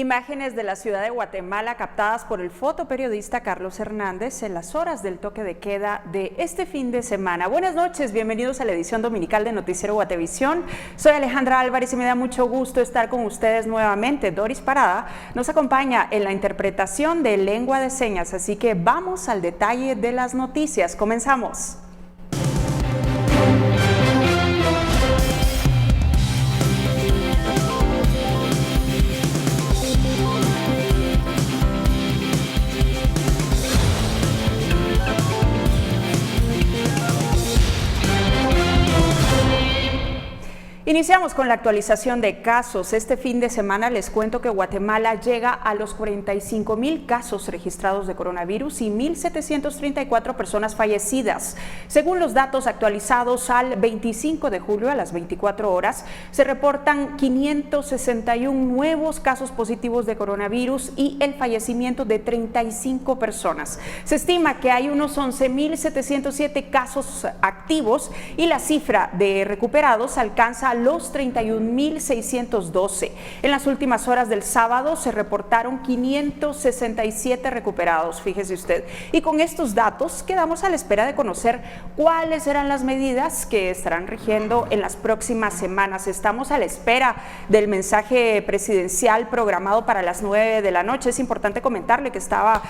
Imágenes de la ciudad de Guatemala captadas por el fotoperiodista Carlos Hernández en las horas del toque de queda de este fin de semana. Buenas noches, bienvenidos a la edición dominical de Noticiero Guatevisión. Soy Alejandra Álvarez y me da mucho gusto estar con ustedes nuevamente. Doris Parada nos acompaña en la interpretación de lengua de señas, así que vamos al detalle de las noticias. Comenzamos. Iniciamos con la actualización de casos. Este fin de semana les cuento que Guatemala llega a los 45,000 casos registrados de coronavirus y 1,734 personas fallecidas. Según los datos actualizados al 25 de julio a las 24 horas, se reportan 561 nuevos casos positivos de coronavirus y el fallecimiento de 35 personas. Se estima que hay unos 11,707 casos activos y la cifra de recuperados alcanza los 31,612. En las últimas horas del sábado se reportaron 567 recuperados, fíjese usted. Y con estos datos quedamos a la espera de conocer cuáles serán las medidas que estarán rigiendo en las próximas semanas. Estamos a la espera del mensaje presidencial programado para las 9 de la noche. Es importante comentarle que estaba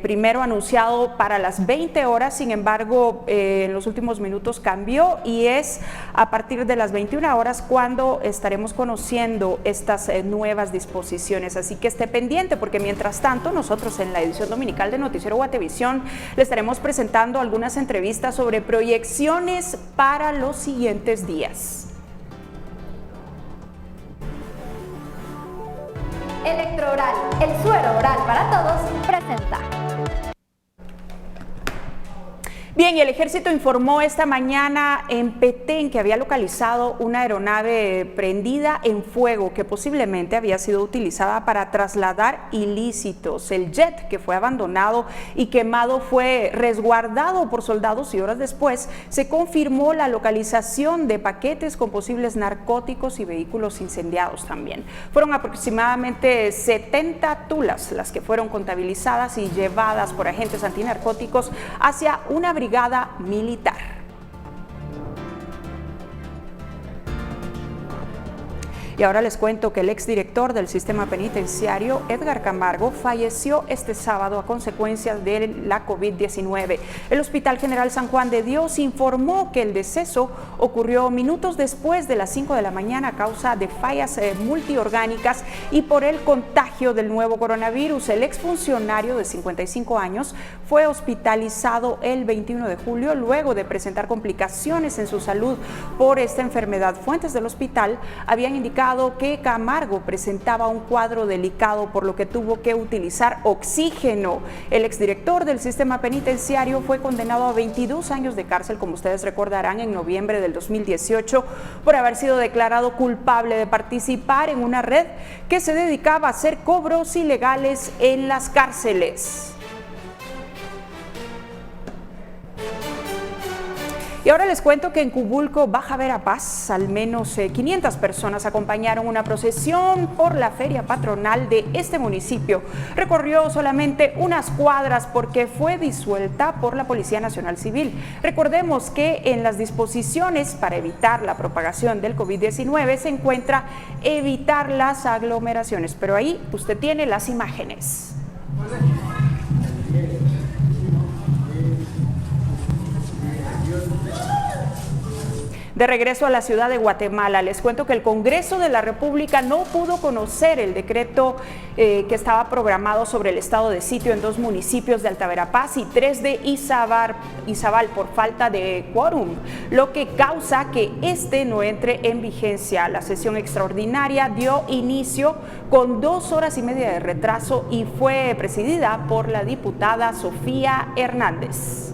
primero anunciado para las 20 horas, sin embargo, en los últimos minutos cambió y es a partir de las 21 horas cuando estaremos conociendo estas nuevas disposiciones, así que esté pendiente porque mientras tanto nosotros en la edición dominical de Noticiero Guatevisión le estaremos presentando algunas entrevistas sobre proyecciones para los siguientes días. Electrooral, el suero oral para todos, presenta. Bien, y el Ejército informó esta mañana en Petén que había localizado una aeronave prendida en fuego que posiblemente había sido utilizada para trasladar ilícitos. El jet que fue abandonado y quemado fue resguardado por soldados y horas después se confirmó la localización de paquetes con posibles narcóticos y vehículos incendiados también. Fueron aproximadamente 70 tulas las que fueron contabilizadas y llevadas por agentes antinarcóticos hacia una brigada militar. Y ahora les cuento que el exdirector del sistema penitenciario, Edgar Camargo, falleció este sábado a consecuencia de la COVID-19. El Hospital General San Juan de Dios informó que el deceso ocurrió minutos después de las 5 de la mañana a causa de fallas multiorgánicas y por el contagio del nuevo coronavirus. El exfuncionario de 55 años fue hospitalizado el 21 de julio luego de presentar complicaciones en su salud por esta enfermedad. Fuentes del hospital habían indicado que Camargo presentaba un cuadro delicado, por lo que tuvo que utilizar oxígeno. El exdirector del sistema penitenciario fue condenado a 22 años de cárcel, como ustedes recordarán, en noviembre del 2018, por haber sido declarado culpable de participar en una red que se dedicaba a hacer cobros ilegales en las cárceles. Y ahora les cuento que en Cubulco, Baja Verapaz, al menos 500 personas acompañaron una procesión por la feria patronal de este municipio. Recorrió solamente unas cuadras porque fue disuelta por la Policía Nacional Civil. Recordemos que en las disposiciones para evitar la propagación del COVID-19 se encuentra evitar las aglomeraciones, pero ahí usted tiene las imágenes. De regreso a la ciudad de Guatemala, les cuento que el Congreso de la República no pudo conocer el decreto que estaba programado sobre el estado de sitio en 2 municipios de Alta Verapaz y 3 de Izabal por falta de quórum, lo que causa que este no entre en vigencia. La sesión extraordinaria dio inicio con 2 horas y media de retraso y fue presidida por la diputada Sofía Hernández.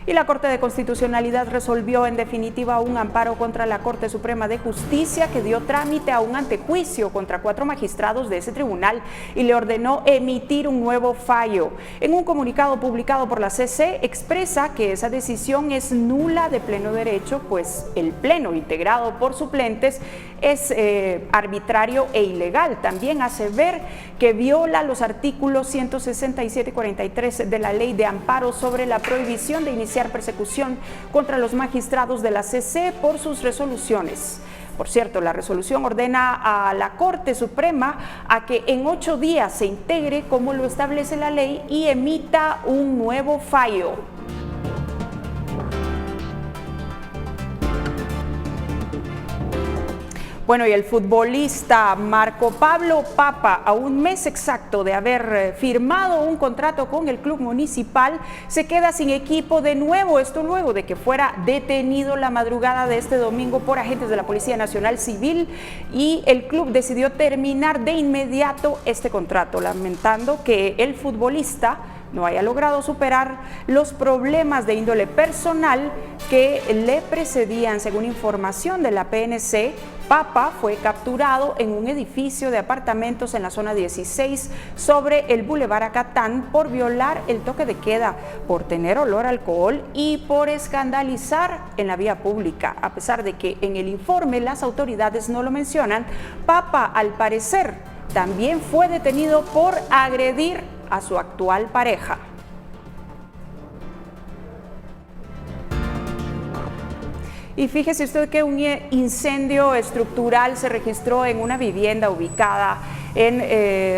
Y la Corte de Constitucionalidad resolvió en definitiva un amparo contra la Corte Suprema de Justicia que dio trámite a un antejuicio contra 4 magistrados de ese tribunal y le ordenó emitir un nuevo fallo. En un comunicado publicado por la CC expresa que esa decisión es nula de pleno derecho, pues el pleno integrado por suplentes es arbitrario e ilegal. También hace ver que viola los artículos 167 y 43 de la Ley de Amparo sobre la prohibición de iniciar persecución contra los magistrados de la CC por sus resoluciones. Por cierto, la resolución ordena a la Corte Suprema a que en 8 días se integre como lo establece la ley y emita un nuevo fallo. Bueno, y el futbolista Marco Pablo Papa, a un mes exacto de haber firmado un contrato con el club municipal, se queda sin equipo de nuevo, esto luego de que fuera detenido la madrugada de este domingo por agentes de la Policía Nacional Civil, y el club decidió terminar de inmediato este contrato, lamentando que el futbolista no haya logrado superar los problemas de índole personal que le precedían. Según información de la PNC, Papa fue capturado en un edificio de apartamentos en la zona 16 sobre el Boulevard Acatán por violar el toque de queda, por tener olor a alcohol y por escandalizar en la vía pública. A pesar de que en el informe las autoridades no lo mencionan, Papa al parecer también fue detenido por agredir a su actual pareja. Y fíjese usted que un incendio estructural se registró en una vivienda ubicada en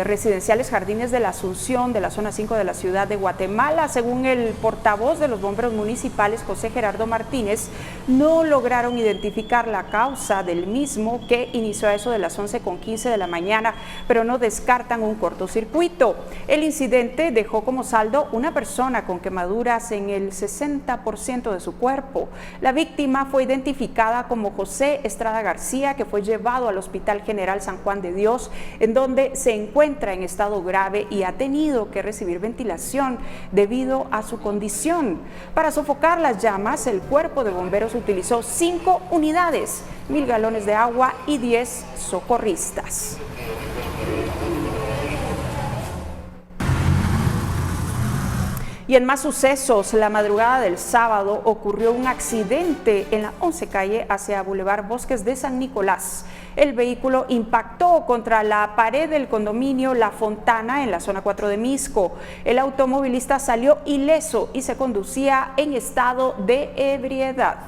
Residenciales Jardines de la Asunción, de la zona 5 de la ciudad de Guatemala. Según el portavoz de los bomberos municipales, José Gerardo Martínez, no lograron identificar la causa del mismo, que inició a eso de las 11:15 de la mañana, pero no descartan un cortocircuito. El incidente dejó como saldo una persona con quemaduras en el 60% de su cuerpo. La víctima fue identificada como José Estrada García, que fue llevado al Hospital General San Juan de Dios, en donde se encuentra en estado grave y ha tenido que recibir ventilación debido a su condición. Para sofocar las llamas, el cuerpo de bomberos utilizó 5 unidades, 1000 galones de agua y 10 socorristas. Y en más sucesos, la madrugada del sábado ocurrió un accidente en la 11 calle hacia Boulevard Bosques de San Nicolás. El vehículo impactó contra la pared del condominio La Fontana en la zona 4 de Misco. El automovilista salió ileso y se conducía en estado de ebriedad.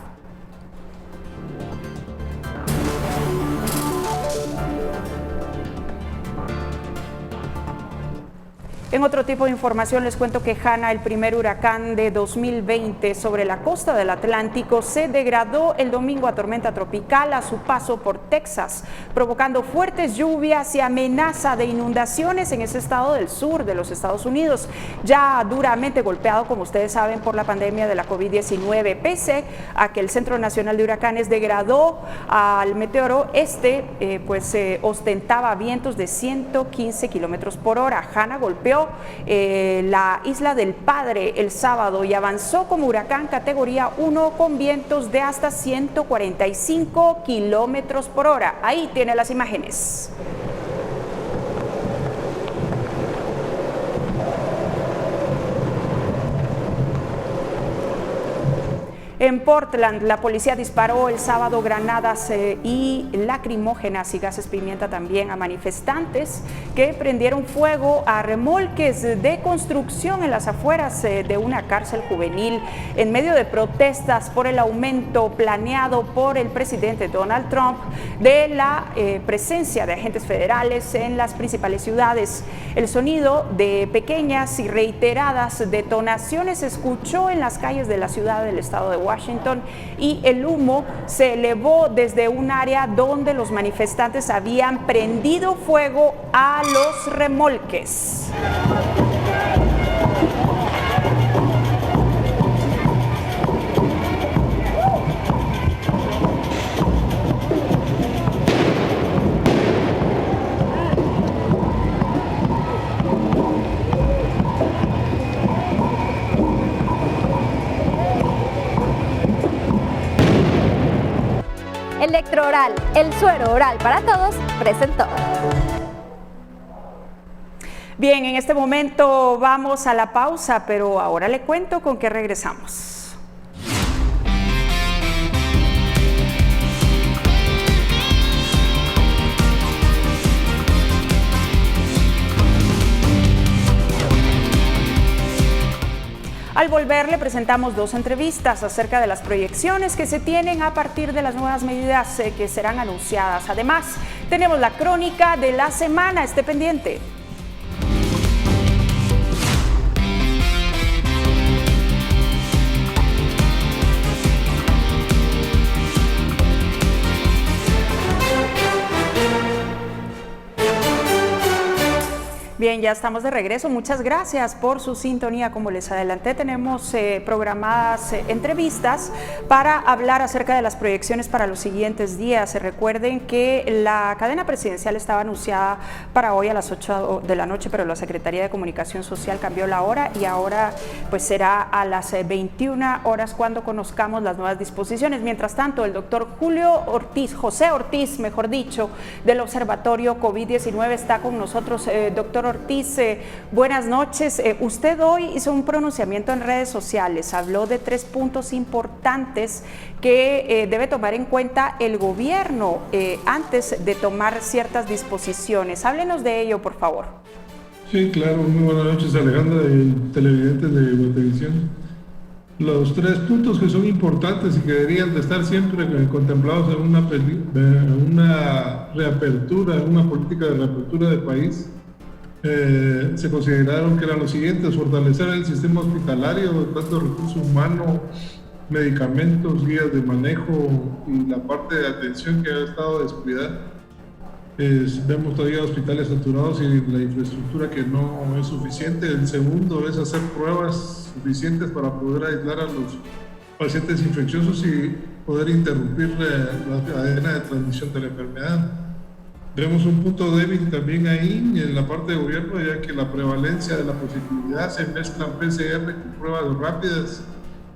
En otro tipo de información les cuento que Hanna, el primer huracán de 2020 sobre la costa del Atlántico, se degradó el domingo a tormenta tropical a su paso por Texas, provocando fuertes lluvias y amenaza de inundaciones en ese estado del sur de los Estados Unidos, ya duramente golpeado, como ustedes saben, por la pandemia de la COVID-19. Pese a que el Centro Nacional de Huracanes degradó al meteoro, ostentaba vientos de 115 kilómetros por hora. Hanna golpeó la Isla del Padre el sábado y avanzó como huracán categoría 1 con vientos de hasta 145 kilómetros por hora. Ahí tiene las imágenes. En Portland, la policía disparó el sábado granadas y lacrimógenas y gases pimienta también a manifestantes que prendieron fuego a remolques de construcción en las afueras de una cárcel juvenil en medio de protestas por el aumento planeado por el presidente Donald Trump de la presencia de agentes federales en las principales ciudades. El sonido de pequeñas y reiteradas detonaciones se escuchó en las calles de la ciudad del estado de Washington y el humo se elevó desde un área donde los manifestantes habían prendido fuego a los remolques. Electrooral, el suero oral para todos, presentó. Bien, en este momento vamos a la pausa, pero ahora le cuento con qué regresamos. Al volver le presentamos dos entrevistas acerca de las proyecciones que se tienen a partir de las nuevas medidas que serán anunciadas. Además, tenemos la crónica de la semana, esté pendiente. Bien, ya estamos de regreso. Muchas gracias por su sintonía. Como les adelanté, tenemos programadas entrevistas para hablar acerca de las proyecciones para los siguientes días. Recuerden que la cadena presidencial estaba anunciada para hoy a las 8 de la noche, pero la Secretaría de Comunicación Social cambió la hora y ahora pues será a las 21 horas cuando conozcamos las nuevas disposiciones. Mientras tanto, el doctor José Ortiz, mejor dicho, del Observatorio COVID-19 está con nosotros. Doctor Ortiz, buenas noches. Usted hoy hizo un pronunciamiento en redes sociales, habló de 3 puntos importantes que debe tomar en cuenta el gobierno antes de tomar ciertas disposiciones. Háblenos de ello, por favor. Sí, claro. Muy buenas noches, Alejandra, y televidentes de Guatevisión. Los 3 puntos que son importantes y que deberían de estar siempre contemplados en una reapertura, en una política de reapertura del país, se consideraron que eran los siguientes: fortalecer el sistema hospitalario, tanto recursos humanos, medicamentos, guías de manejo y la parte de atención que ha estado descuidada. Vemos todavía hospitales saturados y la infraestructura que no es suficiente. El segundo es hacer pruebas suficientes para poder aislar a los pacientes infecciosos y poder interrumpir la cadena de transmisión de la enfermedad. Vemos un punto débil también ahí en la parte de gobierno, ya que la prevalencia de la positividad se mezcla en PCR con pruebas rápidas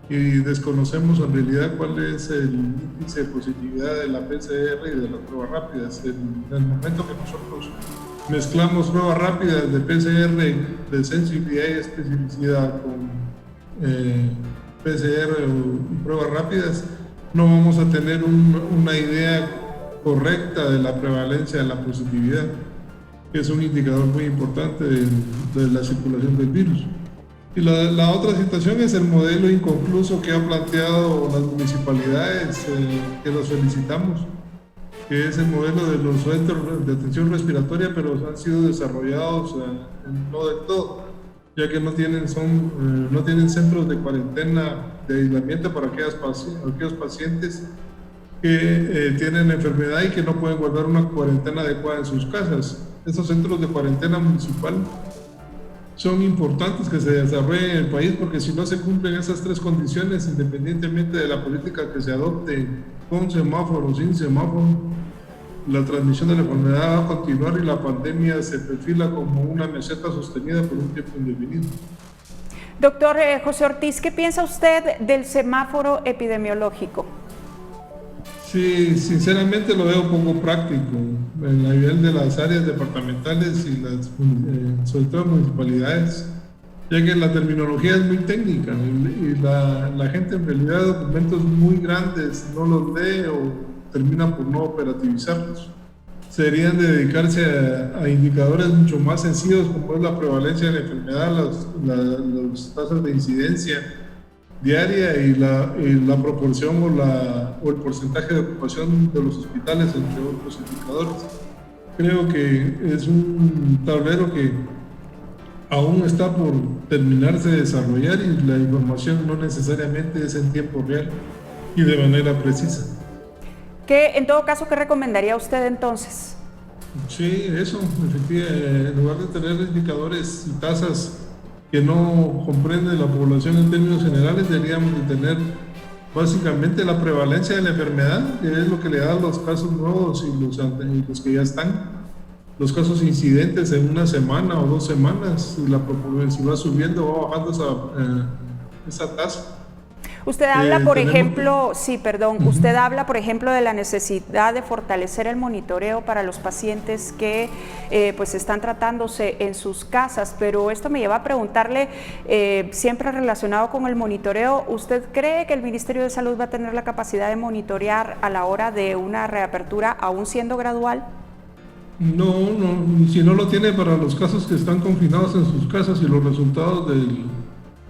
y desconocemos en realidad cuál es el índice de positividad de la PCR y de las pruebas rápidas. En el momento que nosotros mezclamos pruebas rápidas de PCR de sensibilidad y especificidad con PCR y pruebas rápidas, no vamos a tener una idea correcta de la prevalencia de la positividad, que es un indicador muy importante de la circulación del virus. Y la otra situación es el modelo inconcluso que han planteado las municipalidades, que los felicitamos, que es el modelo de los centros de atención respiratoria, pero han sido desarrollados no del todo, ya que no tienen centros de cuarentena, de aislamiento para aquellos pacientes que tienen enfermedad y que no pueden guardar una cuarentena adecuada en sus casas. Estos centros de cuarentena municipal son importantes que se desarrollen en el país, porque si no se cumplen esas 3 condiciones, independientemente de la política que se adopte, con semáforo o sin semáforo, la transmisión de la enfermedad va a continuar y la pandemia se perfila como una meseta sostenida por un tiempo indefinido. Doctor José Ortiz, ¿qué piensa usted del semáforo epidemiológico? Sí, sinceramente lo veo poco práctico en a nivel de las áreas departamentales y sobre todo municipalidades, ya que la terminología es muy técnica y la gente en realidad documentos muy grandes no los lee o termina por no operativizarlos. Serían de dedicarse a indicadores mucho más sencillos, como es la prevalencia de la enfermedad, las tasas de incidencia diaria y la proporción o el porcentaje de ocupación de los hospitales, entre otros indicadores. Creo que es un tablero que aún está por terminarse de desarrollar y la información no necesariamente es en tiempo real y de manera precisa. En todo caso, ¿qué recomendaría usted entonces? Sí, eso, efectivamente, en lugar de tener indicadores y tasas que no comprende la población en términos generales, deberíamos de tener básicamente la prevalencia de la enfermedad, que es lo que le da los casos nuevos y los que ya están, los casos incidentes en una semana o 2 semanas, y si va subiendo o va bajando esa tasa. Usted habla, por ejemplo, usted habla, por ejemplo, de la necesidad de fortalecer el monitoreo para los pacientes que pues están tratándose en sus casas, pero esto me lleva a preguntarle, siempre relacionado con el monitoreo, ¿usted cree que el Ministerio de Salud va a tener la capacidad de monitorear a la hora de una reapertura, aún siendo gradual? No, si no lo tiene para los casos que están confinados en sus casas y los resultados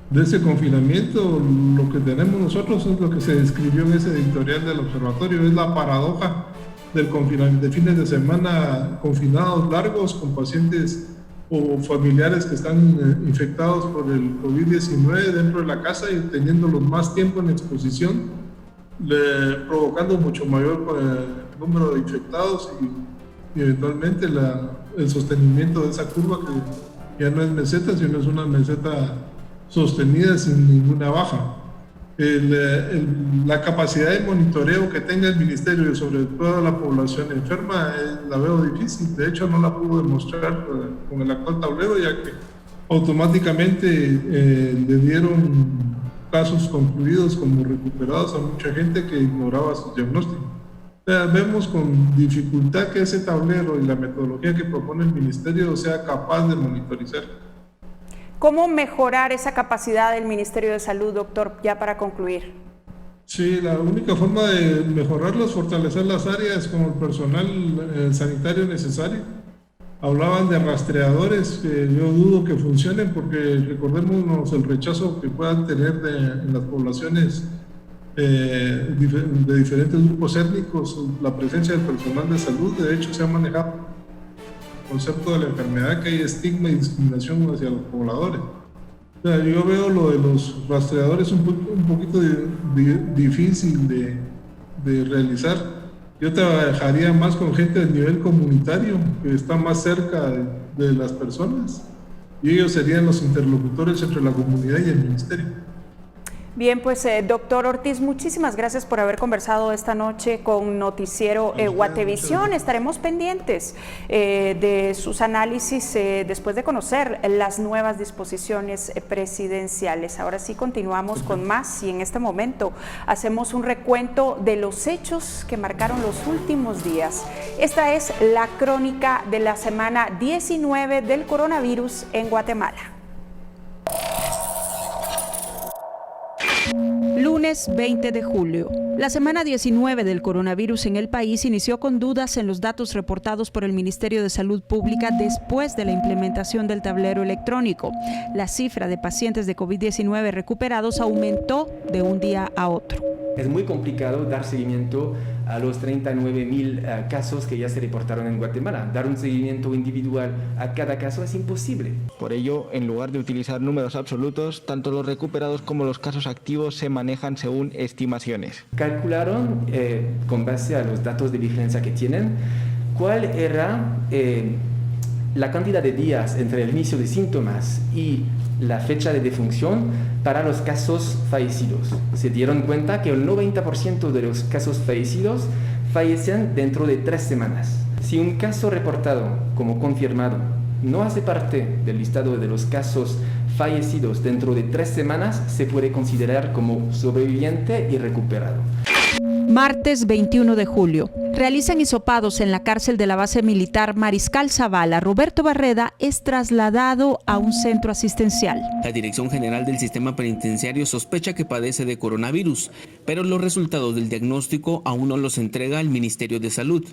de ese confinamiento, lo que tenemos nosotros es lo que se describió en ese editorial del observatorio, es la paradoja del confinamiento de fines de semana confinados largos con pacientes o familiares que están infectados por el COVID-19 dentro de la casa y teniéndolos más tiempo en exposición, provocando mucho mayor número de infectados y eventualmente el sostenimiento de esa curva que ya no es meseta, sino es una meseta sostenida sin ninguna baja. La capacidad de monitoreo que tenga el ministerio sobre toda la población enferma la veo difícil. De hecho, no la pudo demostrar con el actual tablero, ya que automáticamente le dieron casos concluidos como recuperados a mucha gente que ignoraba su diagnóstico. O sea, vemos con dificultad que ese tablero y la metodología que propone el ministerio sea capaz de monitorizar. ¿Cómo mejorar esa capacidad del Ministerio de Salud, doctor, ya para concluir? Sí, la única forma de mejorarlo es fortalecer las áreas con el personal sanitario necesario. Hablaban de rastreadores, que yo dudo que funcionen porque recordémonos el rechazo que puedan tener en las poblaciones de diferentes grupos étnicos, la presencia del personal de salud. De hecho, se ha manejado concepto de la enfermedad, que hay estigma y discriminación hacia los pobladores. O sea, yo veo lo de los rastreadores un poquito difícil de realizar. Yo trabajaría más con gente del nivel comunitario, que está más cerca de las personas, y ellos serían los interlocutores entre la comunidad y el ministerio. Bien, pues doctor Ortiz, muchísimas gracias por haber conversado esta noche con Noticiero Guatevisión. Estaremos pendientes de sus análisis después de conocer las nuevas disposiciones presidenciales. Ahora sí continuamos con más y en este momento hacemos un recuento de los hechos que marcaron los últimos días. Esta es la crónica de la semana 19 del coronavirus en Guatemala. Lunes 20 de julio. La semana 19 del coronavirus en el país inició con dudas en los datos reportados por el Ministerio de Salud Pública después de la implementación del tablero electrónico. La cifra de pacientes de COVID-19 recuperados aumentó de un día a otro. Es muy complicado dar seguimiento a los 39,000 casos que ya se reportaron en Guatemala. Dar un seguimiento individual a cada caso es imposible. Por ello, en lugar de utilizar números absolutos, tanto los recuperados como los casos activos se manejan según estimaciones. Calcularon, con base a los datos de vigilancia que tienen, cuál era la cantidad de días entre el inicio de síntomas y la fecha de defunción para los casos fallecidos. Se dieron cuenta que el 90% de los casos fallecidos fallecen dentro de 3 semanas. Si un caso reportado como confirmado no hace parte del listado de los casos fallecidos dentro de 3 semanas, se puede considerar como sobreviviente y recuperado. Martes 21 de julio. Realizan hisopados en la cárcel de la base militar Mariscal Zavala. Roberto Barreda es trasladado a un centro asistencial. La Dirección General del Sistema Penitenciario sospecha que padece de coronavirus, pero los resultados del diagnóstico aún no los entrega el Ministerio de Salud.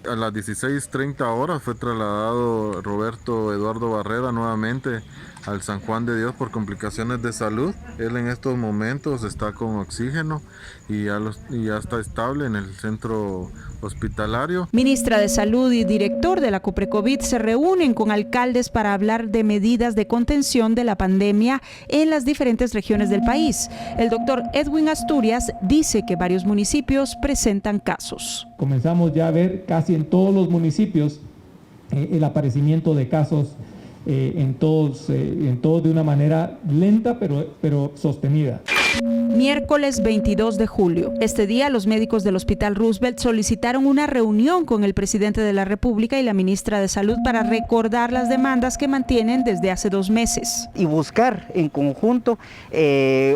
A las 16:30 horas fue trasladado Roberto Eduardo Barreda nuevamente al San Juan de Dios por complicaciones de salud. Él en estos momentos está con oxígeno y ya está estable en el centro hospitalario. Ministra de Salud y director de la Coprecovid se reúnen con alcaldes para hablar de medidas de contención de la pandemia en las diferentes regiones del país. El doctor Edwin Asturias dice que varios municipios presentan casos. Comenzamos ya a ver casi en todos los municipios el aparecimiento de casos en todos de una manera lenta pero sostenida. Miércoles 22 de julio. Este día, los médicos del Hospital Roosevelt solicitaron una reunión con el presidente de la República y la ministra de Salud para recordar las demandas que mantienen desde hace 2 meses. Y buscar en conjunto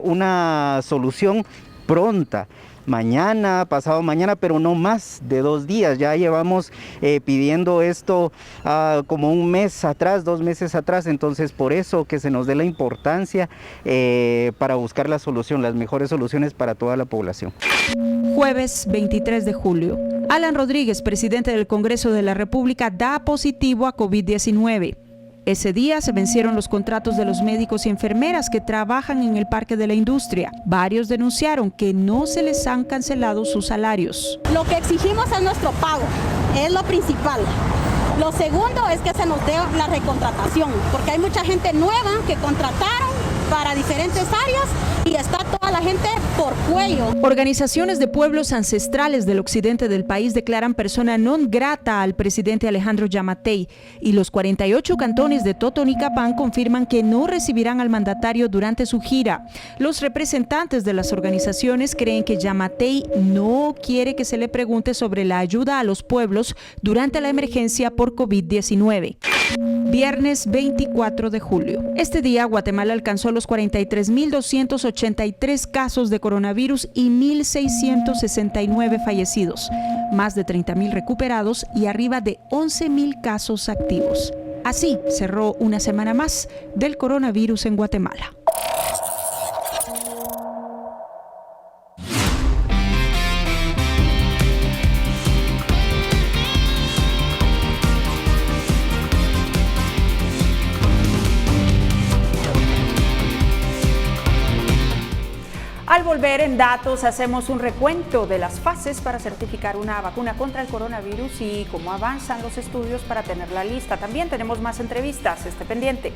una solución pronta. Mañana, pasado mañana, pero no más de 2 días. Ya llevamos pidiendo esto como 1 mes atrás, 2 meses atrás, entonces por eso que se nos dé la importancia para buscar la solución, las mejores soluciones para toda la población. Jueves 23 de julio. Alan Rodríguez, presidente del Congreso de la República, da positivo a COVID-19. Ese día se vencieron los contratos de los médicos y enfermeras que trabajan en el Parque de la Industria. Varios denunciaron que no se les han cancelado sus salarios. Lo que exigimos es nuestro pago, es lo principal. Lo segundo es que se nos dé la recontratación, porque hay mucha gente nueva que contrataron para diferentes áreas y está toda la gente por cuello. Organizaciones de pueblos ancestrales del occidente del país declaran persona non grata al presidente Alejandro Yamatei y los 48 cantones de Totonicapán confirman que no recibirán al mandatario durante su gira. Los representantes de las organizaciones creen que Yamatei no quiere que se le pregunte sobre la ayuda a los pueblos durante la emergencia por COVID-19. Viernes 24 de julio. Este día Guatemala alcanzó los 43.283 casos de coronavirus y 1.669 fallecidos, más de 30.000 recuperados y arriba de 11.000 casos activos. Así cerró una semana más del coronavirus en Guatemala. Al volver en datos, hacemos un recuento de las fases para certificar una vacuna contra el coronavirus y cómo avanzan los estudios para tenerla lista. También tenemos más entrevistas, esté pendiente.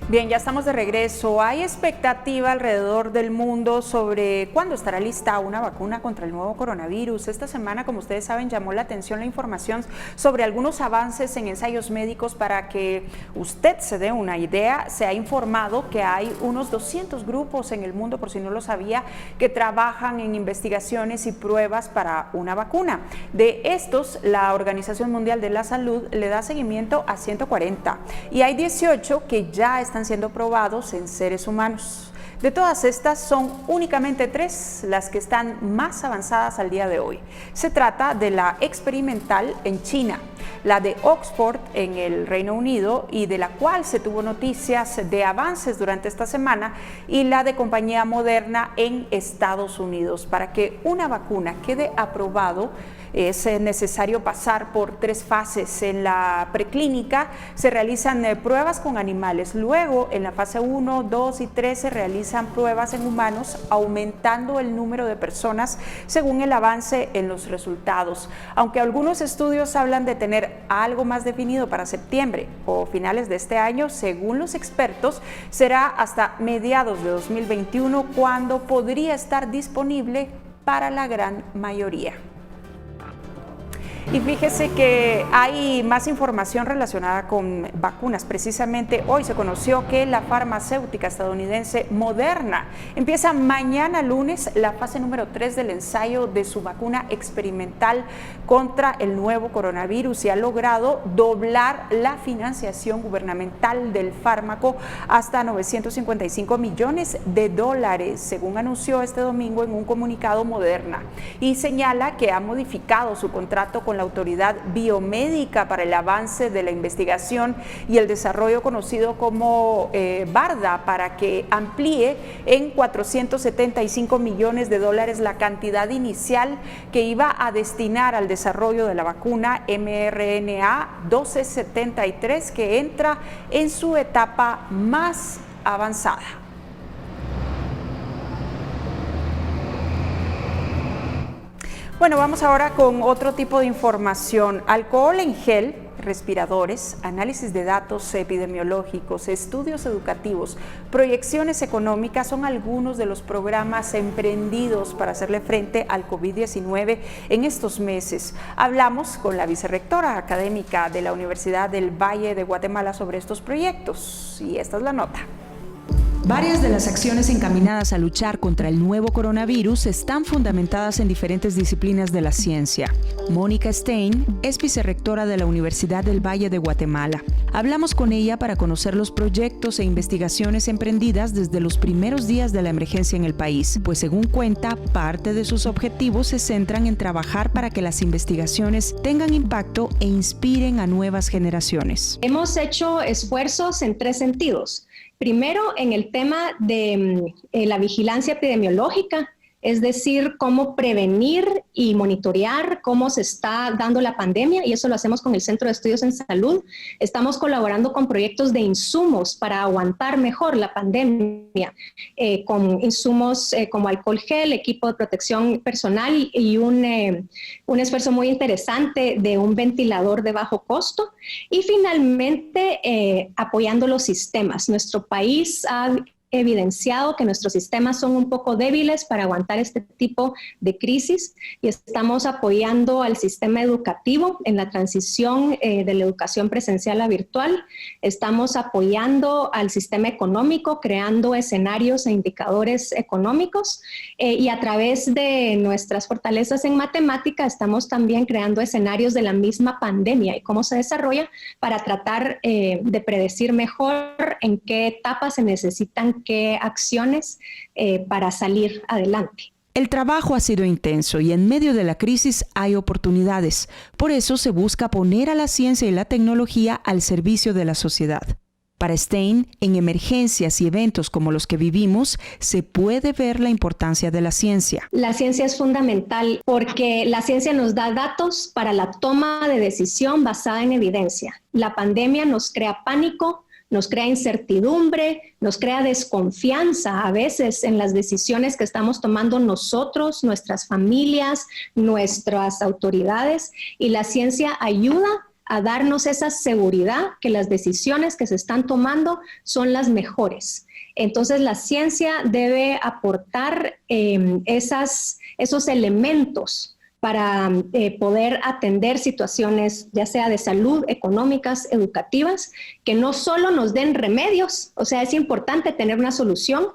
Bien, ya estamos de regreso. Hay expectativa alrededor del mundo sobre cuándo estará lista una vacuna contra el nuevo coronavirus. Esta semana, como ustedes saben, llamó la atención la información sobre algunos avances en ensayos médicos. Para que usted se dé una idea, se ha informado que hay unos 200 grupos en el mundo, por si no lo sabía, que trabajan en investigaciones y pruebas para una vacuna. De estos, la Organización Mundial de la Salud le da seguimiento a 140 y hay 18 que ya están siendo probados en seres humanos. De todas estas, son únicamente 3 las que están más avanzadas al día de hoy. Se trata de la experimental en China, la de Oxford en el Reino Unido y de la cual se tuvo noticias de avances durante esta semana, y la de compañía Moderna en Estados Unidos. Para que una vacuna quede aprobado, es necesario pasar por 3 fases. En la preclínica se realizan pruebas con animales. Luego, en la fase 1, 2 y 3 se realizan pruebas en humanos, aumentando el número de personas según el avance en los resultados. Aunque algunos estudios hablan de tener algo más definido para septiembre o finales de este año, según los expertos, será hasta mediados de 2021 cuando podría estar disponible para la gran mayoría. Y fíjese que hay más información relacionada con vacunas. Precisamente hoy se conoció que la farmacéutica estadounidense Moderna empieza mañana lunes la fase número 3 del ensayo de su vacuna experimental contra el nuevo coronavirus y ha logrado doblar la financiación gubernamental del fármaco hasta $955 millones, según anunció este domingo en un comunicado Moderna, y señala que ha modificado su contrato con la Autoridad Biomédica para el avance de la investigación y el desarrollo, conocido como BARDA, para que amplíe en $475 millones la cantidad inicial que iba a destinar al desarrollo de la vacuna mRNA 1273, que entra en su etapa más avanzada. Bueno, vamos ahora con otro tipo de información. Alcohol en gel respiradores, análisis de datos epidemiológicos, estudios educativos, proyecciones económicas son algunos de los programas emprendidos para hacerle frente al COVID-19 en estos meses. Hablamos con la vicerrectora académica de la Universidad del Valle de Guatemala sobre estos proyectos y esta es la nota. Varias de las acciones encaminadas a luchar contra el nuevo coronavirus están fundamentadas en diferentes disciplinas de la ciencia. Mónica Stein es vicerrectora de la Universidad del Valle de Guatemala. Hablamos con ella para conocer los proyectos e investigaciones emprendidas desde los primeros días de la emergencia en el país, pues según cuenta, parte de sus objetivos se centran en trabajar para que las investigaciones tengan impacto e inspiren a nuevas generaciones. Hemos hecho esfuerzos en 3 sentidos. Primero, en el tema de la vigilancia epidemiológica, es decir, cómo prevenir y monitorear cómo se está dando la pandemia, y eso lo hacemos con el Centro de Estudios en Salud. Estamos colaborando con proyectos de insumos para aguantar mejor la pandemia, con insumos como alcohol gel, equipo de protección personal y un esfuerzo muy interesante de un ventilador de bajo costo. Y finalmente, apoyando los sistemas. Nuestro país ha evidenciado que nuestros sistemas son un poco débiles para aguantar este tipo de crisis y estamos apoyando al sistema educativo en la transición de la educación presencial a virtual. Estamos apoyando al sistema económico, creando escenarios e indicadores económicos y a través de nuestras fortalezas en matemática estamos también creando escenarios de la misma pandemia y cómo se desarrolla para tratar de predecir mejor en qué etapas se necesitan qué acciones para salir adelante. El trabajo ha sido intenso y en medio de la crisis hay oportunidades. Por eso se busca poner a la ciencia y la tecnología al servicio de la sociedad. Para Stein, en emergencias y eventos como los que vivimos, se puede ver la importancia de la ciencia. La ciencia es fundamental porque la ciencia nos da datos para la toma de decisión basada en evidencia. La pandemia nos crea pánico, nos crea incertidumbre, nos crea desconfianza a veces en las decisiones que estamos tomando nosotros, nuestras familias, nuestras autoridades, y la ciencia ayuda a darnos esa seguridad que las decisiones que se están tomando son las mejores. Entonces la ciencia debe aportar esos elementos para poder atender situaciones ya sea de salud, económicas, educativas, que no solo nos den remedios, o sea, es importante tener una solución,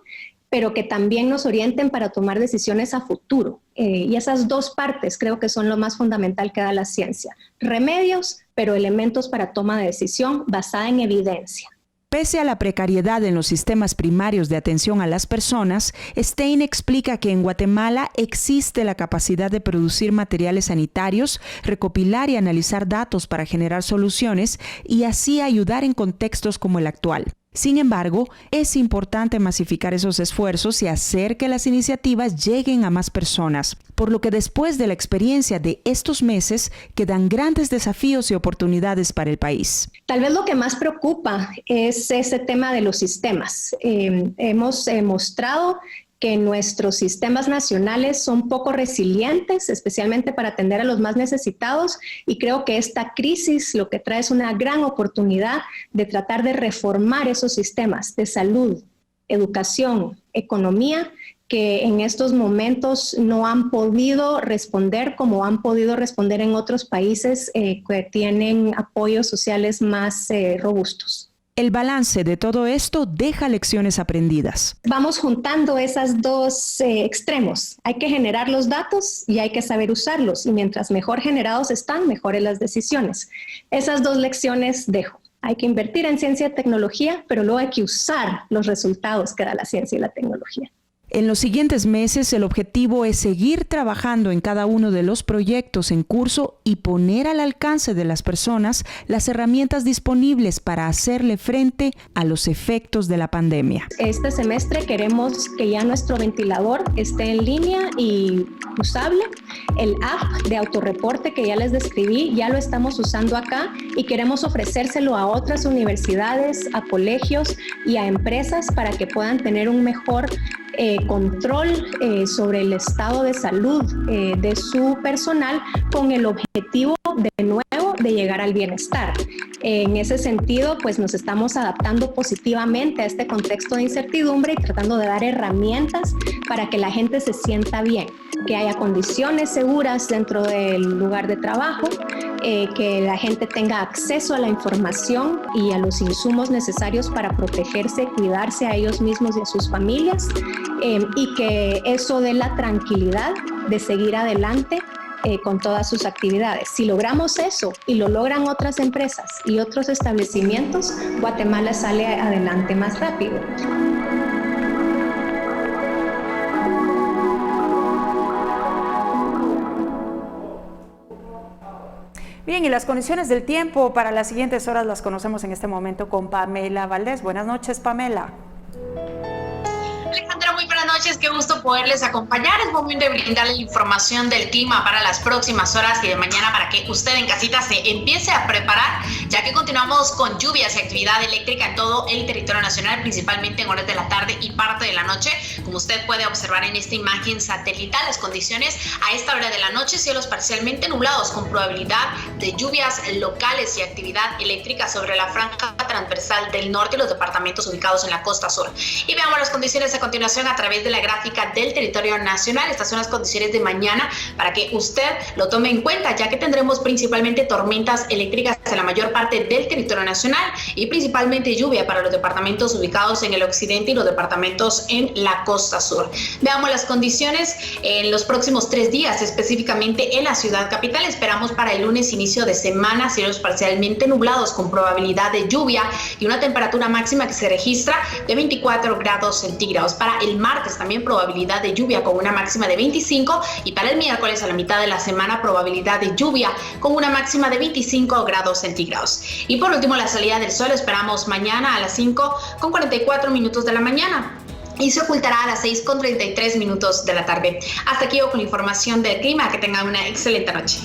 pero que también nos orienten para tomar decisiones a futuro. Y esas 2 partes creo que son lo más fundamental que da la ciencia. Remedios, pero elementos para toma de decisión basada en evidencia. Pese a la precariedad en los sistemas primarios de atención a las personas, Stein explica que en Guatemala existe la capacidad de producir materiales sanitarios, recopilar y analizar datos para generar soluciones y así ayudar en contextos como el actual. Sin embargo, es importante masificar esos esfuerzos y hacer que las iniciativas lleguen a más personas, por lo que después de la experiencia de estos meses quedan grandes desafíos y oportunidades para el país. Tal vez lo que más preocupa es ese tema de los sistemas. Hemos mostrado que nuestros sistemas nacionales son poco resilientes, especialmente para atender a los más necesitados, y creo que esta crisis lo que trae es una gran oportunidad de tratar de reformar esos sistemas de salud, educación, economía, que en estos momentos no han podido responder como han podido responder en otros países que tienen apoyos sociales más robustos. El balance de todo esto deja lecciones aprendidas. Vamos juntando esos 2 extremos. Hay que generar los datos y hay que saber usarlos. Y mientras mejor generados están, mejores las decisiones. Esas 2 lecciones dejo. Hay que invertir en ciencia y tecnología, pero luego hay que usar los resultados que da la ciencia y la tecnología. En los siguientes meses, el objetivo es seguir trabajando en cada uno de los proyectos en curso y poner al alcance de las personas las herramientas disponibles para hacerle frente a los efectos de la pandemia. Este semestre queremos que ya nuestro ventilador esté en línea y usable. El app de autorreporte que ya les describí, ya lo estamos usando acá y queremos ofrecérselo a otras universidades, a colegios y a empresas para que puedan tener un mejor control sobre el estado de salud de su personal, con el objetivo de nuevo de llegar al bienestar. En ese sentido, pues nos estamos adaptando positivamente a este contexto de incertidumbre y tratando de dar herramientas para que la gente se sienta bien, que haya condiciones seguras dentro del lugar de trabajo, que la gente tenga acceso a la información y a los insumos necesarios para protegerse, cuidarse a ellos mismos y a sus familias, y que eso dé la tranquilidad de seguir adelante con todas sus actividades. Si logramos eso y lo logran otras empresas y otros establecimientos, Guatemala sale adelante más rápido. Bien, y las condiciones del tiempo para las siguientes horas las conocemos en este momento con Pamela Valdés. Buenas noches, Pamela. Alejandra, muy buenas noches, qué gusto poderles acompañar. Es momento de brindarle la información del clima para las próximas horas y de mañana para que usted en casita se empiece a preparar, ya que continuamos con lluvias y actividad eléctrica en todo el territorio nacional, principalmente en horas de la tarde y parte de la noche. Como usted puede observar en esta imagen satelital, las condiciones a esta hora de la noche, cielos parcialmente nublados con probabilidad de lluvias locales y actividad eléctrica sobre la franja transversal del norte y los departamentos ubicados en la costa sur. Y veamos las condiciones a continuación a través de la gráfica del territorio nacional. Estas son las condiciones de mañana para que usted lo tome en cuenta, ya que tendremos principalmente tormentas eléctricas en la mayor parte del territorio nacional y principalmente lluvia para los departamentos ubicados en el occidente y los departamentos en la costa sur. Veamos las condiciones en los próximos 3 días, específicamente en la ciudad capital. Esperamos para el lunes inicio de semana cielos parcialmente nublados con probabilidad de lluvia y una temperatura máxima que se registra de 24 grados centígrados. Para el martes también probabilidad de lluvia con una máxima de 25 y para el miércoles a la mitad de la semana probabilidad de lluvia con una máxima de 25 grados centígrados. Y por último la salida del sol esperamos mañana a las 5:44 de la mañana y se ocultará a las 6:33 de la tarde. Hasta aquí con la información del clima. Que tengan una excelente noche.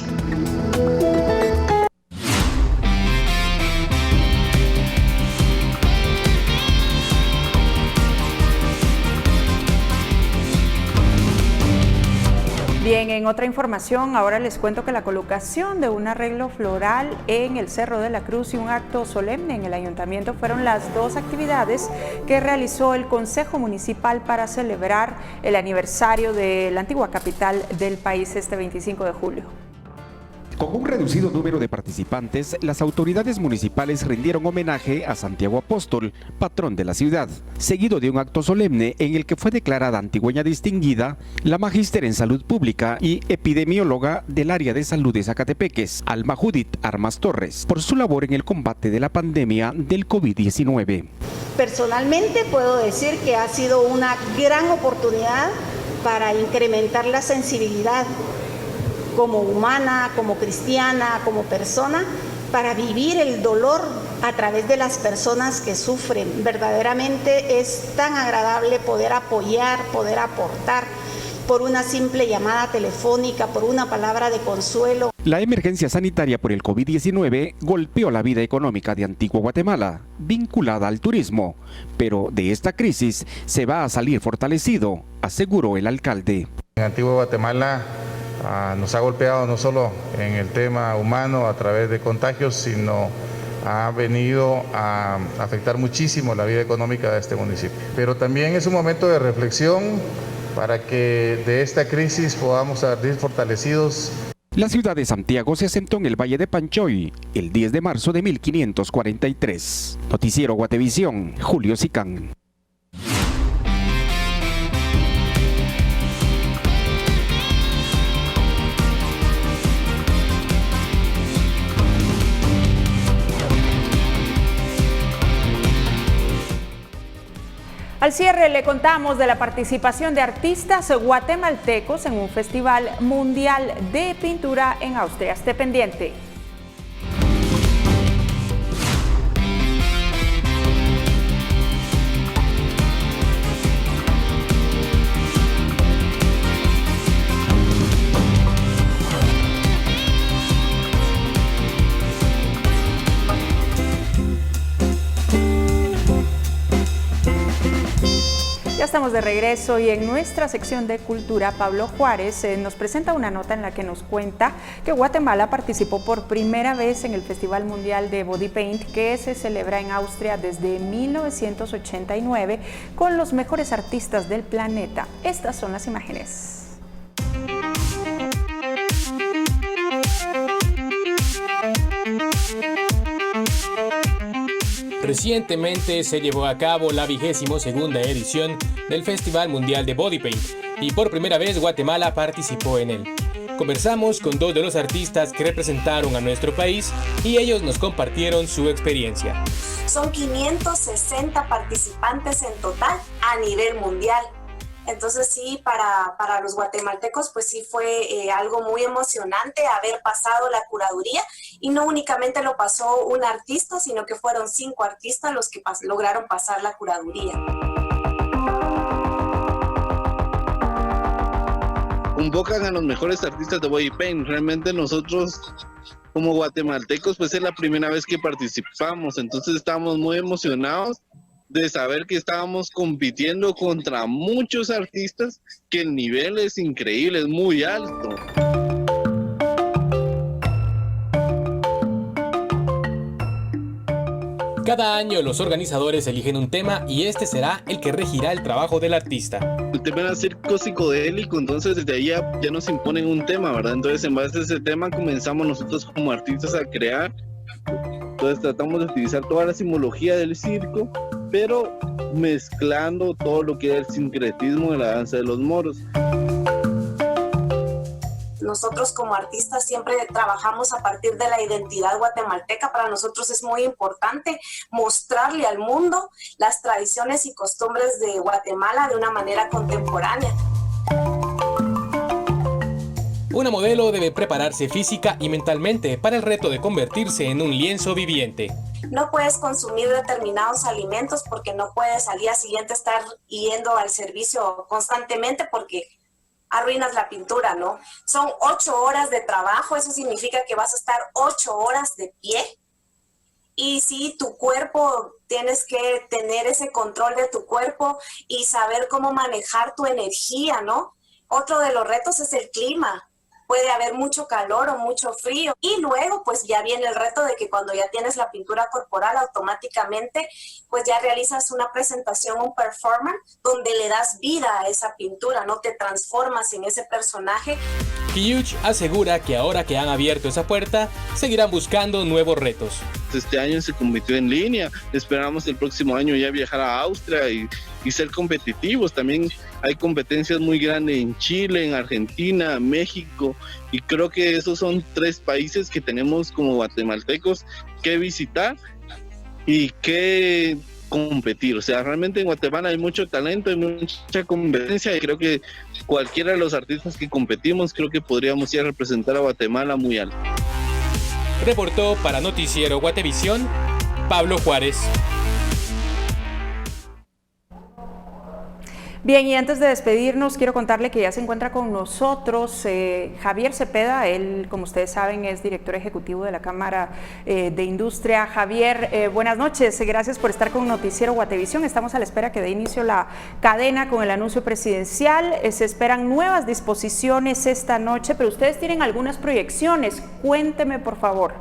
Bien, en otra información, ahora les cuento que la colocación de un arreglo floral en el Cerro de la Cruz y un acto solemne en el ayuntamiento fueron las 2 actividades que realizó el Consejo Municipal para celebrar el aniversario de la antigua capital del país este 25 de julio. Con un reducido número de participantes, las autoridades municipales rindieron homenaje a Santiago Apóstol, patrón de la ciudad, seguido de un acto solemne en el que fue declarada antigüeña distinguida la magíster en salud pública y epidemióloga del área de salud de Zacatepeques, Alma Judith Armas Torres, por su labor en el combate de la pandemia del COVID-19. Personalmente puedo decir que ha sido una gran oportunidad para incrementar la sensibilidad como humana, como cristiana, como persona, para vivir el dolor a través de las personas que sufren. Verdaderamente es tan agradable poder apoyar, poder aportar por una simple llamada telefónica, por una palabra de consuelo. La emergencia sanitaria por el COVID-19 golpeó la vida económica de Antigua Guatemala, vinculada al turismo, pero de esta crisis se va a salir fortalecido, aseguró el alcalde. En Antigua Guatemala nos ha golpeado no solo en el tema humano a través de contagios, sino ha venido a afectar muchísimo la vida económica de este municipio. Pero también es un momento de reflexión para que de esta crisis podamos salir fortalecidos. La ciudad de Santiago se asentó en el Valle de Panchoy el 10 de marzo de 1543. Noticiero Guatevisión, Julio Sicán. Al cierre le contamos de la participación de artistas guatemaltecos en un festival mundial de pintura en Austria. Esté pendiente. Ya estamos de regreso y en nuestra sección de cultura, Pablo Juárez nos presenta una nota en la que nos cuenta que Guatemala participó por primera vez en el Festival Mundial de Body Paint que se celebra en Austria desde 1989 con los mejores artistas del planeta. Estas son las imágenes. Recientemente se llevó a cabo la 22ª edición del Festival Mundial de Body Paint y por primera vez Guatemala participó en él. Conversamos con dos de los artistas que representaron a nuestro país y ellos nos compartieron su experiencia. Son 560 participantes en total a nivel mundial. Entonces sí, para los guatemaltecos pues sí fue algo muy emocionante haber pasado la curaduría y no únicamente lo pasó un artista, sino que fueron 5 artistas los que lograron pasar la curaduría. Convocan a los mejores artistas de Body Paint. Realmente nosotros como guatemaltecos pues es la primera vez que participamos, entonces estamos muy emocionados de saber que estábamos compitiendo contra muchos artistas, que el nivel es increíble, es muy alto. Cada año los organizadores eligen un tema y este será el que regirá el trabajo del artista. El tema era circo psicodélico, entonces desde ahí ya nos imponen un tema, ¿verdad? Entonces en base a ese tema comenzamos nosotros como artistas a crear. Entonces tratamos de utilizar toda la simbología del circo, pero mezclando todo lo que era el sincretismo de la danza de los moros. Nosotros como artistas siempre trabajamos a partir de la identidad guatemalteca. Para nosotros es muy importante mostrarle al mundo las tradiciones y costumbres de Guatemala de una manera contemporánea. Una modelo debe prepararse física y mentalmente para el reto de convertirse en un lienzo viviente. No puedes consumir determinados alimentos porque no puedes al día siguiente estar yendo al servicio constantemente porque arruinas la pintura, ¿no? Son 8 horas de trabajo, eso significa que vas a estar 8 horas de pie. Y sí, tu cuerpo, tienes que tener ese control de tu cuerpo y saber cómo manejar tu energía, ¿no? Otro de los retos es el clima. Puede haber mucho calor o mucho frío. Y luego, pues ya viene el reto de que cuando ya tienes la pintura corporal, automáticamente, pues ya realizas una presentación, un performance, donde le das vida a esa pintura, ¿no? Te transformas en ese personaje. Kiyuch asegura que ahora que han abierto esa puerta, seguirán buscando nuevos retos. Este año se convirtió en línea, esperamos el próximo año ya viajar a Austria y ser competitivos. También hay competencias muy grandes en Chile, en Argentina, México, y creo que esos son 3 países que tenemos como guatemaltecos que visitar y que competir. O sea, realmente en Guatemala hay mucho talento, hay mucha competencia y creo que cualquiera de los artistas que competimos creo que podríamos ir a representar a Guatemala muy alto. Reportó para Noticiero Guatevisión, Pablo Juárez. Bien, y antes de despedirnos, quiero contarle que ya se encuentra con nosotros Javier Cepeda. Él, como ustedes saben, es director ejecutivo de la Cámara de Industria. Javier, buenas noches. Gracias por estar con Noticiero Guatevisión. Estamos a la espera que dé inicio la cadena con el anuncio presidencial. Se esperan nuevas disposiciones esta noche, pero ustedes tienen algunas proyecciones. Cuénteme, por favor.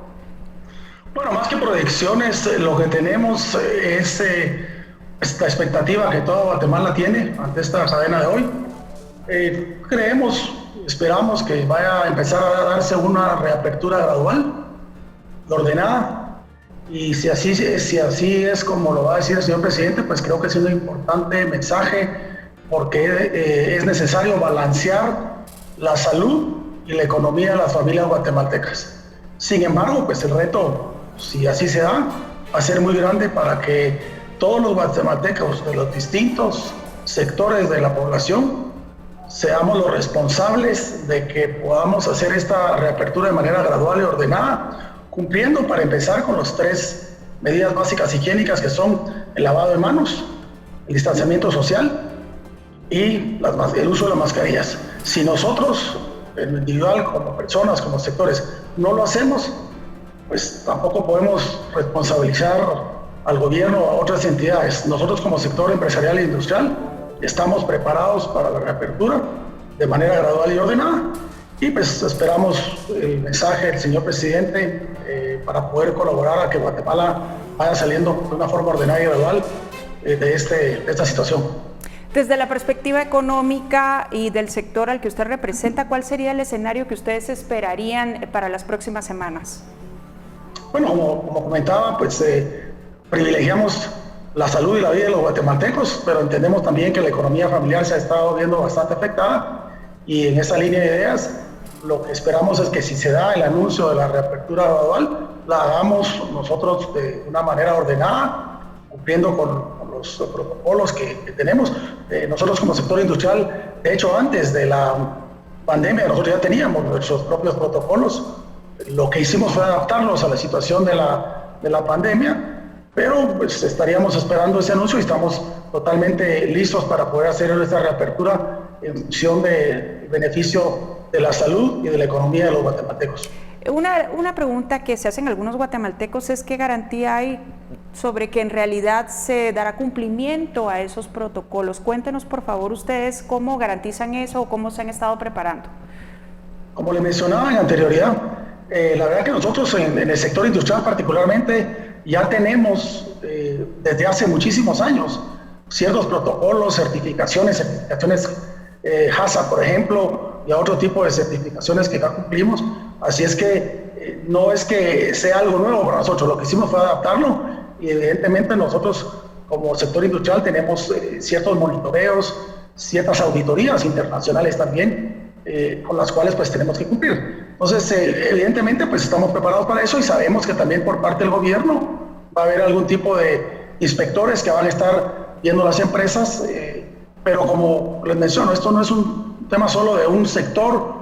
Bueno, más que proyecciones, lo que tenemos es esta expectativa que toda Guatemala tiene ante esta cadena de hoy. Esperamos que vaya a empezar a darse una reapertura gradual, ordenada, y si así es como lo va a decir el señor presidente, pues creo que es un importante mensaje porque es necesario balancear la salud y la economía de las familias guatemaltecas. Sin embargo, pues el reto, si así se da, va a ser muy grande para que todos los guatemaltecos de los distintos sectores de la población seamos los responsables de que podamos hacer esta reapertura de manera gradual y ordenada, cumpliendo para empezar con las 3 medidas básicas higiénicas que son el lavado de manos, el distanciamiento social y el uso de las mascarillas. Si nosotros, en lo individual, como personas, como sectores, no lo hacemos, pues tampoco podemos responsabilizar al gobierno o a otras entidades. Nosotros como sector empresarial e industrial estamos preparados para la reapertura de manera gradual y ordenada. Y pues esperamos el mensaje del señor presidente para poder colaborar a que Guatemala vaya saliendo de una forma ordenada y gradual de esta situación. Desde la perspectiva económica y del sector al que usted representa, ¿cuál sería el escenario que ustedes esperarían para las próximas semanas? Bueno, como comentaba, pues privilegiamos la salud y la vida de los guatemaltecos, pero entendemos también que la economía familiar se ha estado viendo bastante afectada, y en esa línea de ideas lo que esperamos es que si se da el anuncio de la reapertura gradual, la hagamos nosotros de una manera ordenada, cumpliendo con los protocolos que tenemos. Nosotros como sector industrial, de hecho antes de la pandemia nosotros ya teníamos nuestros propios protocolos. Lo que hicimos fue adaptarlos a la situación de la pandemia, pero pues estaríamos esperando ese anuncio y estamos totalmente listos para poder hacer esta reapertura en función del beneficio de la salud y de la economía de los guatemaltecos. Una pregunta que se hacen algunos guatemaltecos es: ¿qué garantía hay sobre que en realidad se dará cumplimiento a esos protocolos? Cuéntenos por favor ustedes cómo garantizan eso o cómo se han estado preparando. Como le mencionaba en anterioridad, la verdad que nosotros en el sector industrial particularmente ya tenemos desde hace muchísimos años ciertos protocolos, certificaciones HACCP, por ejemplo, y a otro tipo de certificaciones que ya cumplimos. Así es que no es que sea algo nuevo para nosotros, lo que hicimos fue adaptarlo, y evidentemente nosotros como sector industrial tenemos ciertos monitoreos, ciertas auditorías internacionales también, con las cuales pues tenemos que cumplir. Entonces evidentemente pues estamos preparados para eso, y sabemos que también por parte del gobierno va a haber algún tipo de inspectores que van a estar viendo las empresas, pero como les menciono, esto no es un tema solo de un sector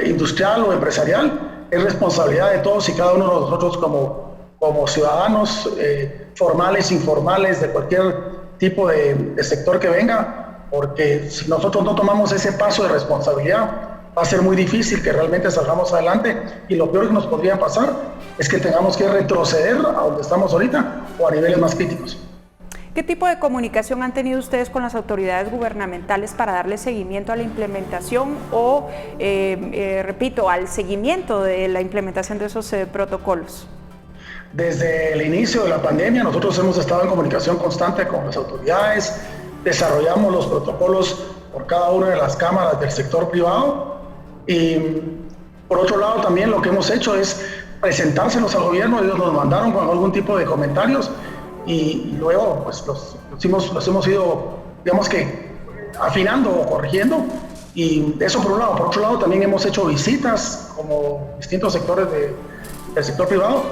industrial o empresarial, es responsabilidad de todos y cada uno de nosotros como ciudadanos, formales, informales, de cualquier tipo de sector que venga, porque si nosotros no tomamos ese paso de responsabilidad, va a ser muy difícil que realmente salgamos adelante, y lo peor que nos podría pasar es que tengamos que retroceder a donde estamos ahorita o a niveles más críticos. ¿Qué tipo de comunicación han tenido ustedes con las autoridades gubernamentales para darle seguimiento a la implementación o, repito, al seguimiento de la implementación de esos protocolos? Desde el inicio de la pandemia nosotros hemos estado en comunicación constante con las autoridades, desarrollamos los protocolos por cada una de las cámaras del sector privado, y por otro lado también lo que hemos hecho es presentárselos al gobierno. Ellos nos mandaron con algún tipo de comentarios, y luego pues los hemos ido, digamos que, afinando o corrigiendo, y eso por un lado. Por otro lado también hemos hecho visitas como distintos sectores del sector privado,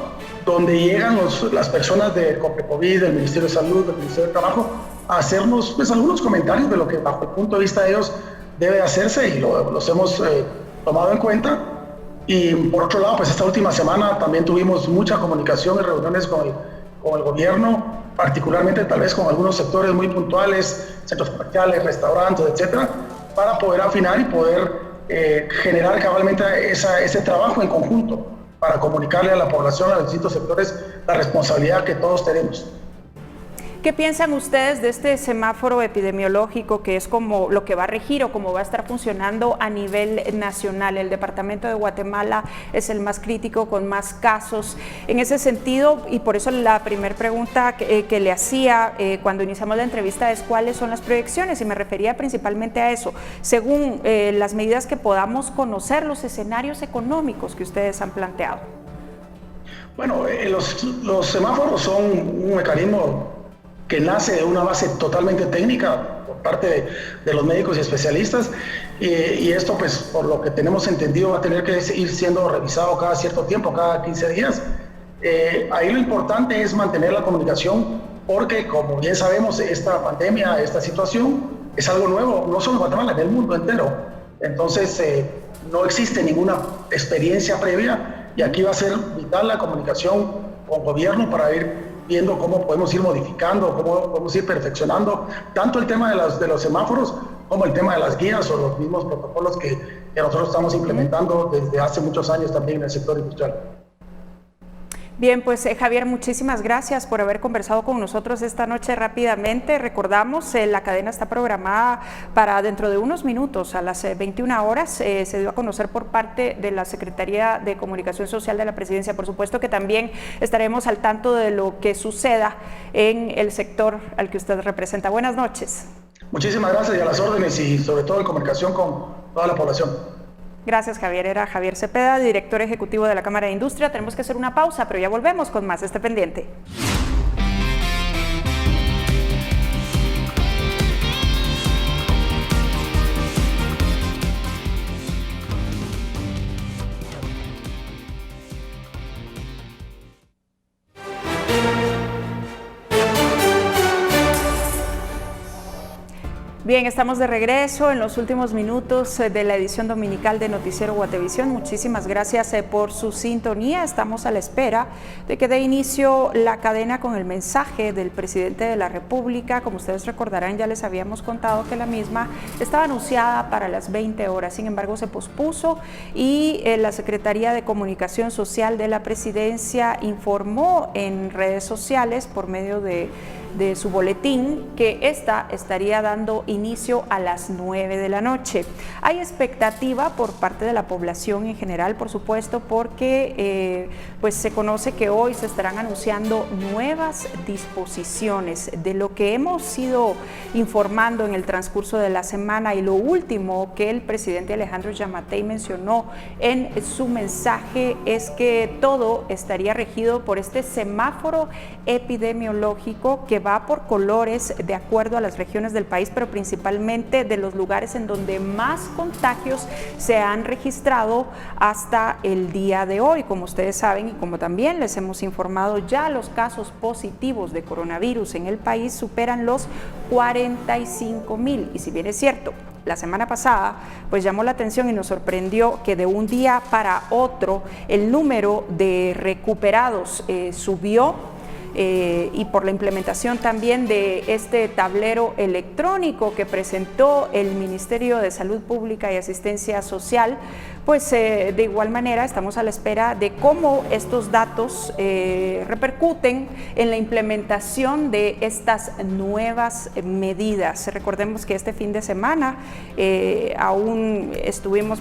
donde llegan las personas de COPECOVID, del Ministerio de Salud, del Ministerio de Trabajo, a hacernos pues algunos comentarios de lo que bajo el punto de vista de ellos debe hacerse, y los hemos tomado en cuenta. Y por otro lado, pues esta última semana también tuvimos mucha comunicación y reuniones con el gobierno, particularmente tal vez con algunos sectores muy puntuales, centros comerciales, restaurantes, etcétera, para poder afinar y poder generar cabalmente ese trabajo en conjunto para comunicarle a la población, a los distintos sectores, la responsabilidad que todos tenemos. ¿Qué piensan ustedes de este semáforo epidemiológico, que es como lo que va a regir o cómo va a estar funcionando a nivel nacional? El departamento de Guatemala es el más crítico, con más casos. En ese sentido, y por eso la primera pregunta que le hacía cuando iniciamos la entrevista es cuáles son las proyecciones, y me refería principalmente a eso. Según las medidas que podamos conocer, los escenarios económicos que ustedes han planteado. Bueno, los semáforos son un mecanismo que nace de una base totalmente técnica por parte de los médicos y especialistas, y esto pues por lo que tenemos entendido va a tener que ir siendo revisado cada cierto tiempo, cada 15 días. Ahí lo importante es mantener la comunicación, porque como bien sabemos esta pandemia, esta situación es algo nuevo, no solo en Guatemala, en el mundo entero. Entonces no existe ninguna experiencia previa, y aquí va a ser vital la comunicación con gobierno para ir viendo cómo podemos ir modificando, cómo podemos ir perfeccionando tanto el tema de los semáforos como el tema de las guías o los mismos protocolos que nosotros estamos implementando desde hace muchos años también en el sector industrial. Bien, pues Javier, muchísimas gracias por haber conversado con nosotros esta noche rápidamente. Recordamos, la cadena está programada para dentro de unos minutos, a las 21 horas. Se dio a conocer por parte de la Secretaría de Comunicación Social de la Presidencia. Por supuesto que también estaremos al tanto de lo que suceda en el sector al que usted representa. Buenas noches. Muchísimas gracias y a las órdenes, y sobre todo en comunicación con toda la población. Gracias, Javier. Era Javier Cepeda, director ejecutivo de la Cámara de Industria. Tenemos que hacer una pausa, pero ya volvemos con más. Esté pendiente. Bien, estamos de regreso en los últimos minutos de la edición dominical de Noticiero Guatevisión. Muchísimas gracias por su sintonía. Estamos a la espera de que dé inicio la cadena con el mensaje del presidente de la República. Como ustedes recordarán, ya les habíamos contado que la misma estaba anunciada para las 20 horas. Sin embargo, se pospuso y la Secretaría de Comunicación Social de la Presidencia informó en redes sociales por medio de su boletín que esta estaría dando inicio a las 9 de la noche. Hay expectativa por parte de la población en general, por supuesto, porque pues se conoce que hoy se estarán anunciando nuevas disposiciones. De lo que hemos ido informando en el transcurso de la semana y lo último que el presidente Alejandro Giammattei mencionó en su mensaje es que todo estaría regido por este semáforo epidemiológico que va por colores de acuerdo a las regiones del país, pero principalmente de los lugares en donde más contagios se han registrado hasta el día de hoy. Como ustedes saben y como también les hemos informado, ya los casos positivos de coronavirus en el país superan los 45,000. Y si bien es cierto, la semana pasada pues llamó la atención y nos sorprendió que de un día para otro el número de recuperados subió, y por la implementación también de este tablero electrónico que presentó el Ministerio de Salud Pública y Asistencia Social, pues de igual manera estamos a la espera de cómo estos datos repercuten en la implementación de estas nuevas medidas. Recordemos que este fin de semana aún estuvimos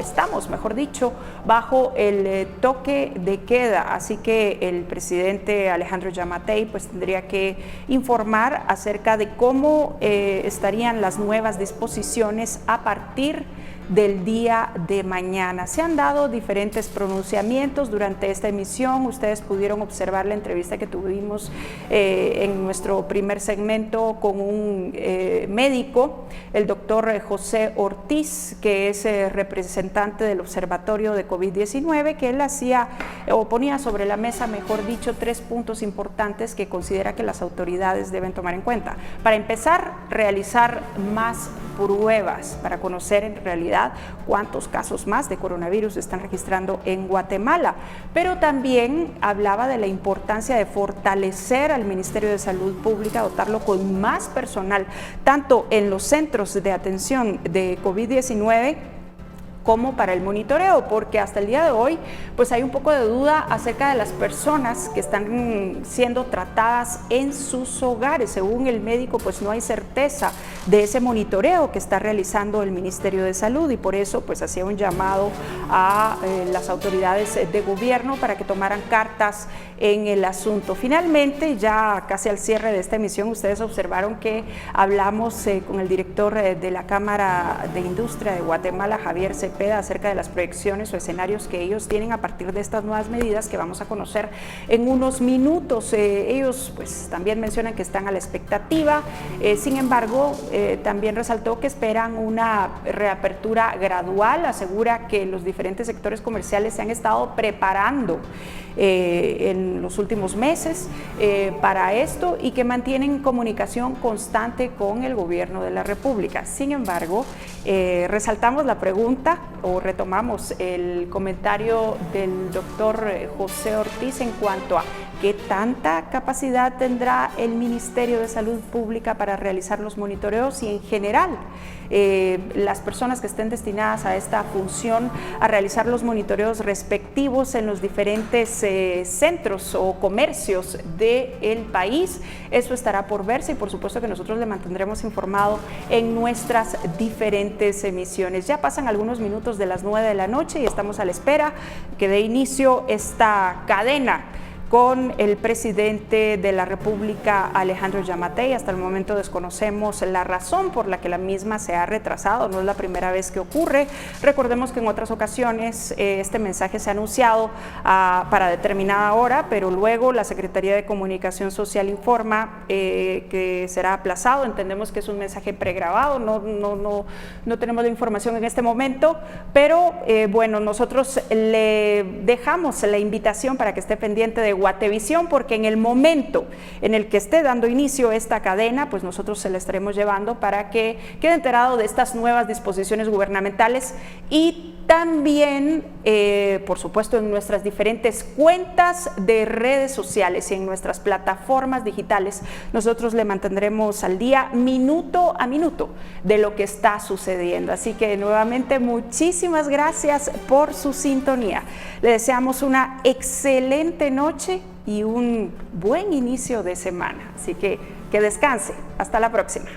estamos, mejor dicho, bajo el toque de queda, así que el presidente Alejandro Giammattei pues tendría que informar acerca de cómo estarían las nuevas disposiciones a partir del día de mañana. Se han dado diferentes pronunciamientos durante esta emisión. Ustedes pudieron observar la entrevista que tuvimos en nuestro primer segmento con un médico, el doctor José Ortiz, que es representante del Observatorio de COVID-19, que él ponía sobre la mesa, mejor dicho, 3 puntos importantes que considera que las autoridades deben tomar en cuenta. Para empezar, realizar más pruebas para conocer en realidad cuántos casos más de coronavirus se están registrando en Guatemala, pero también hablaba de la importancia de fortalecer al Ministerio de Salud Pública, dotarlo con más personal, tanto en los centros de atención de COVID-19 como para el monitoreo, porque hasta el día de hoy pues hay un poco de duda acerca de las personas que están siendo tratadas en sus hogares. Según el médico, pues no hay certeza de ese monitoreo que está realizando el Ministerio de Salud, y por eso pues hacía un llamado a las autoridades de gobierno para que tomaran cartas en el asunto. Finalmente, ya casi al cierre de esta emisión, ustedes observaron que hablamos con el director de la Cámara de Industria de Guatemala, Javier Cepeda, acerca de las proyecciones o escenarios que ellos tienen a partir de estas nuevas medidas que vamos a conocer en unos minutos. Ellos pues también mencionan que están a la expectativa, sin embargo también resaltó que esperan una reapertura gradual. Asegura que los diferentes sectores comerciales se han estado preparando en los últimos meses para esto y que mantienen comunicación constante con el gobierno de la República. Sin embargo, resaltamos la pregunta o retomamos el comentario del doctor José Ortiz en cuanto a qué tanta capacidad tendrá el Ministerio de Salud Pública para realizar los monitoreos y en general las personas que estén destinadas a esta función a realizar los monitoreos respectivos en los diferentes centros o comercios del país. Eso estará por verse y por supuesto que nosotros le mantendremos informado en nuestras diferentes emisiones. Ya pasan algunos minutos de las 9 de la noche y estamos a la espera que dé inicio esta cadena con el presidente de la República, Alejandro Giammattei. Hasta el momento desconocemos la razón por la que la misma se ha retrasado, no es la primera vez que ocurre. Recordemos que en otras ocasiones este mensaje se ha anunciado para determinada hora, pero luego la Secretaría de Comunicación Social informa que será aplazado. Entendemos que es un mensaje pregrabado, no tenemos la información en este momento, pero bueno, nosotros le dejamos la invitación para que esté pendiente de Guatevisión, porque en el momento en el que esté dando inicio esta cadena, pues nosotros se la estaremos llevando para que quede enterado de estas nuevas disposiciones gubernamentales y también, por supuesto, en nuestras diferentes cuentas de redes sociales y en nuestras plataformas digitales, nosotros le mantendremos al día, minuto a minuto, de lo que está sucediendo. Así que nuevamente muchísimas gracias por su sintonía. Le deseamos una excelente noche y un buen inicio de semana. Así que descanse. Hasta la próxima.